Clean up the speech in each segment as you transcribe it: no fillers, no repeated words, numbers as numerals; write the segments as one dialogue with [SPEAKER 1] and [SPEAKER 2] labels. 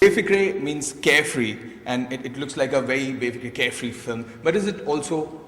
[SPEAKER 1] Befikre means carefree, and it looks like a very Befikre carefree film. But is it also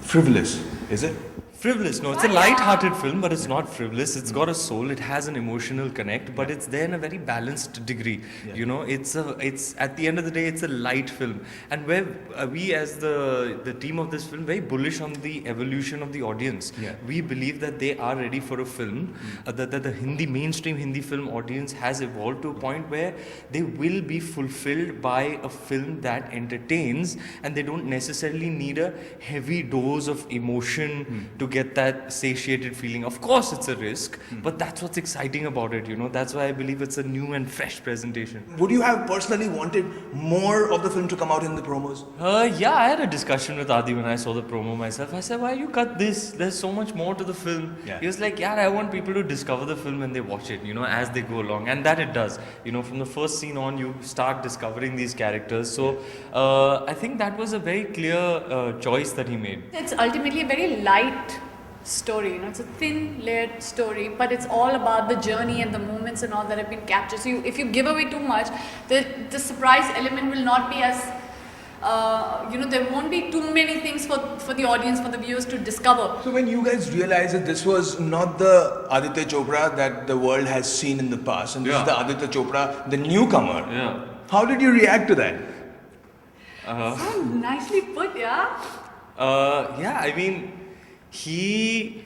[SPEAKER 1] frivolous? Is it?
[SPEAKER 2] Frivolous, no, it's a light-hearted film, but it's not frivolous. It's got a soul, it has an emotional connect, but it's there in a very balanced degree. You know, it's at the end of the day, it's a light film. And where we as the team of this film, very bullish on the evolution of the audience. We believe that they are ready for a film, that the mainstream Hindi film audience has evolved to a point where they will be fulfilled by a film that entertains, and they don't necessarily need a heavy dose of emotion to get that satiated feeling. Of course it's a risk, but that's what's exciting about it, you know. That's why I believe it's a new and fresh presentation.
[SPEAKER 1] Would you have personally wanted more of the film to come out in the promos?
[SPEAKER 2] Yeah, I had a discussion with Adi when I saw the promo myself. I said, why you cut this? There's so much more to the film. He was like, yeah, I want people to discover the film when they watch it, you know, as they go along. And that it does. You know, from the first scene on, you start discovering these characters. So I think that was a very clear choice that he made.
[SPEAKER 3] It's ultimately a very light story, you know, it's a thin layered story, but it's all about the journey and the moments and all that have been captured. So if you give away too much, the surprise element will not be as you know, there won't be too many things for the audience, for the viewers to discover.
[SPEAKER 1] So when you guys realized that this was not the Aditya Chopra that the world has seen in the past, and this is the Aditya Chopra, the newcomer, how did you react to that?
[SPEAKER 3] So nicely put,
[SPEAKER 2] yeah, I mean, he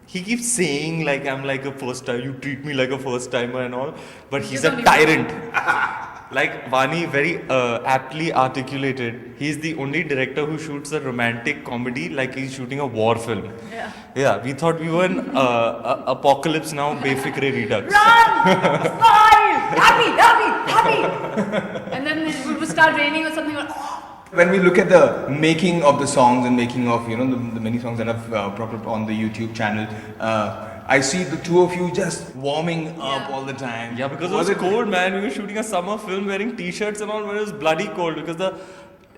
[SPEAKER 2] keeps saying like I'm like a first time, you treat me like a first timer and all, but he's a tyrant. Like Vani very aptly articulated, he's the only director who shoots a romantic comedy like he's shooting a war film. Yeah, we thought we were in Apocalypse Now, Befikre Redux.
[SPEAKER 3] Run! Smile! Happy! And then it would start raining or something like,
[SPEAKER 1] When we look at the making of the songs and making of, you know, the many songs that have propped up on the YouTube channel, I see the two of you just warming up all the time.
[SPEAKER 2] Yeah, because it was cold, man. We were shooting a summer film wearing t-shirts and all, but it was bloody cold because the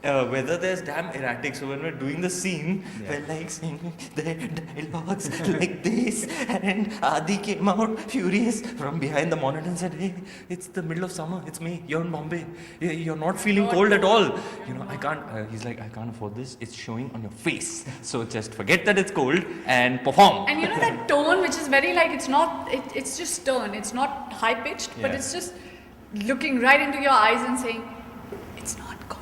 [SPEAKER 2] weather there's damn erratic. So when we're doing the scene, we're like singing the dialogues like this, and Adi came out furious from behind the monitor and said, hey, it's the middle of summer, it's me, you're in Bombay, you're not feeling cold at all. You know, I can't, he's like, I can't afford this, it's showing on your face. So just forget that it's cold and perform.
[SPEAKER 3] And you know that tone which is very like, it's not, it's just stern, it's not high pitched, but it's just looking right into your eyes and saying, it's not cold.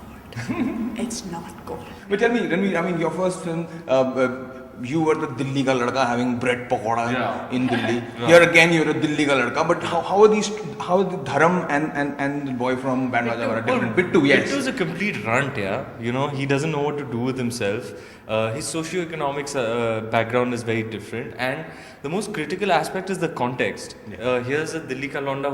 [SPEAKER 3] It's not cold.
[SPEAKER 1] But tell me, Ranveer, I mean, your first film, you were the Delhi ka ladka having bread pakoda in Delhi. Here again, you're a Delhi ka ladka. But how are the Dharam and the boy from Band Baja were a different? Bittu, yes.
[SPEAKER 2] Bittu is a complete runt, You know, he doesn't know what to do with himself. His socio-economics background is very different, and the most critical aspect is the context. Here's a Delhi ka londa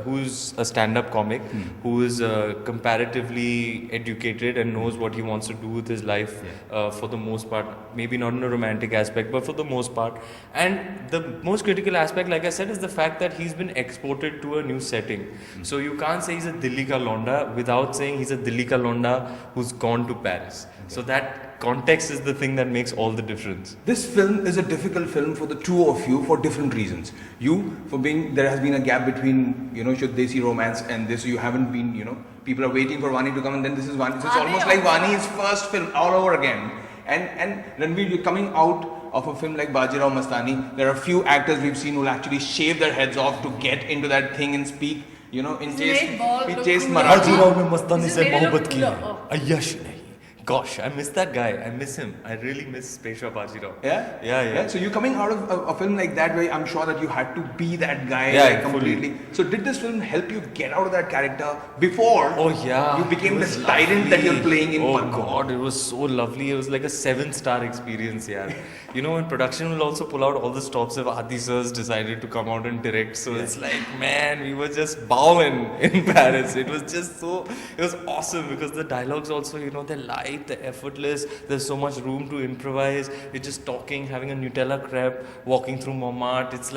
[SPEAKER 2] who's a stand-up comic, who is comparatively educated and knows what he wants to do with his life for the most part. Maybe not in a romantic aspect, but for the most part. And the most critical aspect, like I said, is the fact that he's been exported to a new setting. So you can't say he's a Delhi ka londa without saying he's a Delhi ka londa who's gone to Paris. So that context is the thing that makes all the difference.
[SPEAKER 1] This film is a difficult film for the two of you for different reasons. You, for being, there has been a gap between, you know, Shuddh Desi Romance and this. You haven't been, you know, people are waiting for Vani to come, and then this is Vani. So it's almost like Vani's first film all over again. And Ranveer, you're coming out of a film like Bajirao Mastani. There are a few actors we've seen who will actually shave their heads off to get into that thing and speak, you know, in case Marathi.
[SPEAKER 2] Bajirao mein Mastani se mohabbat ki hai. Yash nahi. Gosh, I miss that guy. I miss him. I really miss Pesha Bajirao.
[SPEAKER 1] Yeah. So you're coming out of a film like that where I'm sure that you had to be that guy completely. Fully. So did this film help you get out of that character before you became the tyrant that you're playing in Padma?
[SPEAKER 2] God, it was so lovely. It was like a 7-star experience, You know, when production will also pull out all the stops if Adi Sir's decided to come out and direct. So it's like, man, we were just bowing in Paris. It was just so, it was awesome because the dialogues also, you know, they're light, they're effortless. There's so much room to improvise. You're just talking, having a Nutella crepe, walking through Montmartre. It's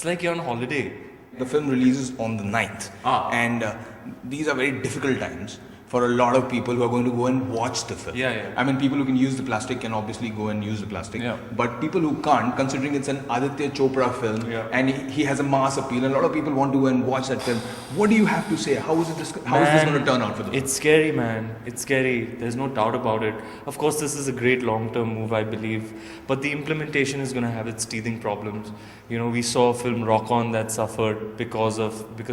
[SPEAKER 2] like you're on holiday.
[SPEAKER 1] The film releases on the 9th. And these are very difficult times for a lot of people who are going to go and watch the film.
[SPEAKER 2] Yeah, yeah.
[SPEAKER 1] I mean, people who can use the plastic can obviously go and use the plastic.
[SPEAKER 2] Yeah.
[SPEAKER 1] But people who can't, considering it's an Aditya Chopra film,
[SPEAKER 2] Yeah.
[SPEAKER 1] and he has a mass appeal, and a lot of people want to go and watch that film. What do you have to say? How is this going to turn out for them?
[SPEAKER 2] It's scary, man. It's scary. There's no doubt about it. Of course, this is a great long-term move, I believe. But the implementation is going to have its teething problems. You know, we saw a film Rock On that suffered because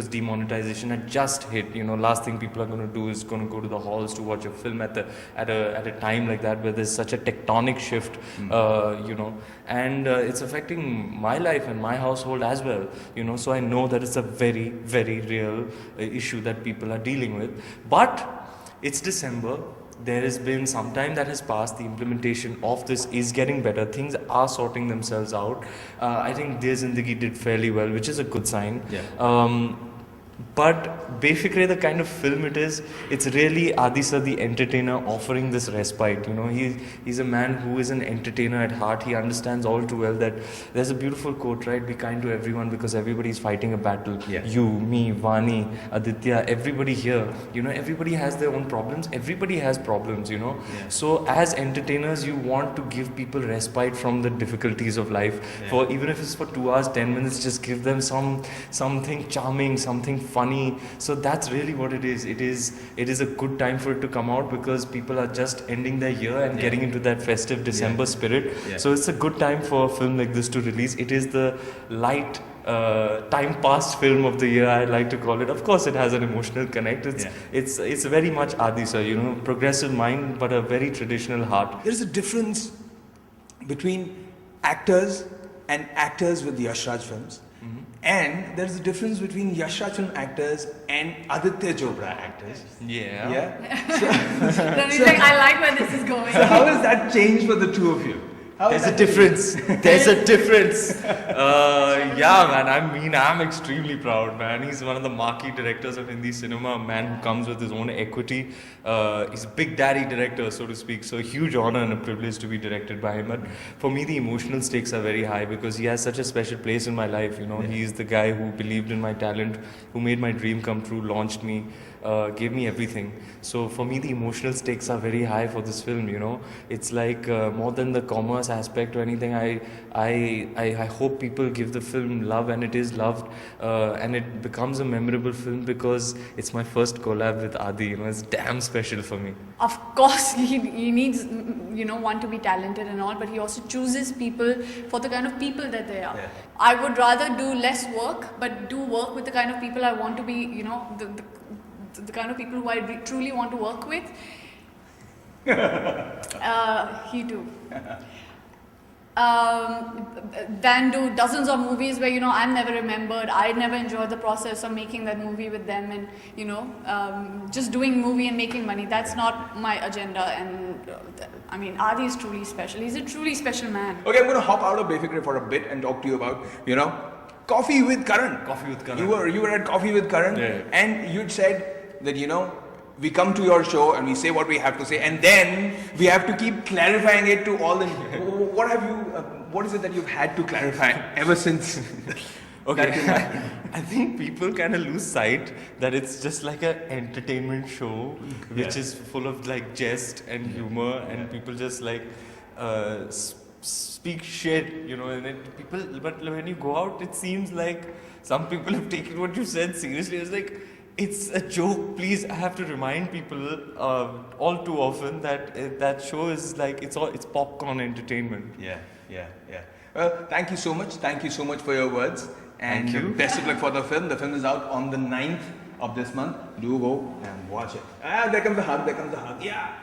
[SPEAKER 2] demonetization had just hit. You know, last thing people are going to do is going to go to the halls to watch a film at a time like that where there's such a tectonic shift. You know, and it's affecting my life and my household as well. You know, so I know that it's a very, very real issue that people are dealing with. But it's December. There has been some time that has passed. The implementation of this is getting better. Things are sorting themselves out. I think Dear Zindagi did fairly well, which is a good sign.
[SPEAKER 1] Yeah.
[SPEAKER 2] But Befikre, the kind of film it is, it's really Adi sir, the entertainer, offering this respite. You know, he's a man who is an entertainer at heart. He understands all too well that there's a beautiful quote, right? Be kind to everyone because everybody's fighting a battle.
[SPEAKER 1] Yeah.
[SPEAKER 2] You, me, Vani, Aditya, everybody here. You know, everybody has their own problems. Everybody has problems, you know.
[SPEAKER 1] Yeah.
[SPEAKER 2] So as entertainers, you want to give people respite from the difficulties of life.
[SPEAKER 1] Yeah.
[SPEAKER 2] For even if it's for 2 hours, 10 minutes, just give them something charming, something funny. So that's really what it is. It is a good time for it to come out because people are just ending their year and getting into that festive December spirit.
[SPEAKER 1] Yeah.
[SPEAKER 2] So it's a good time for a film like this to release. It is the light time past film of the year, I like to call it. Of course, it has an emotional connect. It's very much Adi sir, you know, progressive mind but a very traditional heart.
[SPEAKER 1] There is a difference between actors and actors with Yash Raj films. And there's a difference between Yash Raj film actors and Aditya Chopra actors.
[SPEAKER 2] Yeah.
[SPEAKER 1] Yeah.
[SPEAKER 3] Ranveer Singh, I like where this is going.
[SPEAKER 1] So how has that changed for the two of you? How has
[SPEAKER 2] There's a
[SPEAKER 1] that
[SPEAKER 2] difference. There's a difference. Yeah, man. I'm extremely proud, man. He's one of the marquee directors of Hindi cinema. A man who comes with his own equity. He's a big daddy director, so to speak. So a huge honor and a privilege to be directed by him. But for me, the emotional stakes are very high because he has such a special place in my life. You know, he's the guy who believed in my talent, who made my dream come true, launched me. Gave me everything. So for me, the emotional stakes are very high for this film. You know, it's like more than the commerce aspect or anything. I hope people give the film love, and it is loved, and it becomes a memorable film because it's my first collab with Adi. You know, it's damn special for me.
[SPEAKER 3] Of course, he needs, you know, one to be talented and all, but he also chooses people for the kind of people that they are.
[SPEAKER 1] Yeah.
[SPEAKER 3] I would rather do less work, but do work with the kind of people I want to be, you know, the kind of people who I truly want to work with. He too. Than do dozens of movies where, you know, I'm never remembered. I never enjoyed the process of making that movie with them and, you know, just doing movie and making money. That's not my agenda. And I mean, Adi is truly special. He's a truly special man.
[SPEAKER 1] Okay, I'm going to hop out of Befikre for a bit and talk to you about, you know, Coffee with Karan.
[SPEAKER 2] Coffee with Karan.
[SPEAKER 1] You were at Coffee with Karan,
[SPEAKER 2] Yeah.
[SPEAKER 1] and you'd said that, you know, we come to your show and we say what we have to say, and then we have to keep clarifying it to all the. What is it that you've had to clarify ever since?
[SPEAKER 2] Okay, I think people kind of lose sight that it's just like an entertainment show, which is full of like jest and humor, and people just like speak shit, you know. And people, but when you go out, it seems like some people have taken what you said seriously. It's like it's a joke. Please, I have to remind people all too often that that show is like it's popcorn entertainment.
[SPEAKER 1] Yeah. Well, thank you so much. Thank you so much for your words. And
[SPEAKER 2] Thank you.
[SPEAKER 1] Best of luck for the film. The film is out on the 9th of this month. Do go and watch it. There comes the hug. Yeah.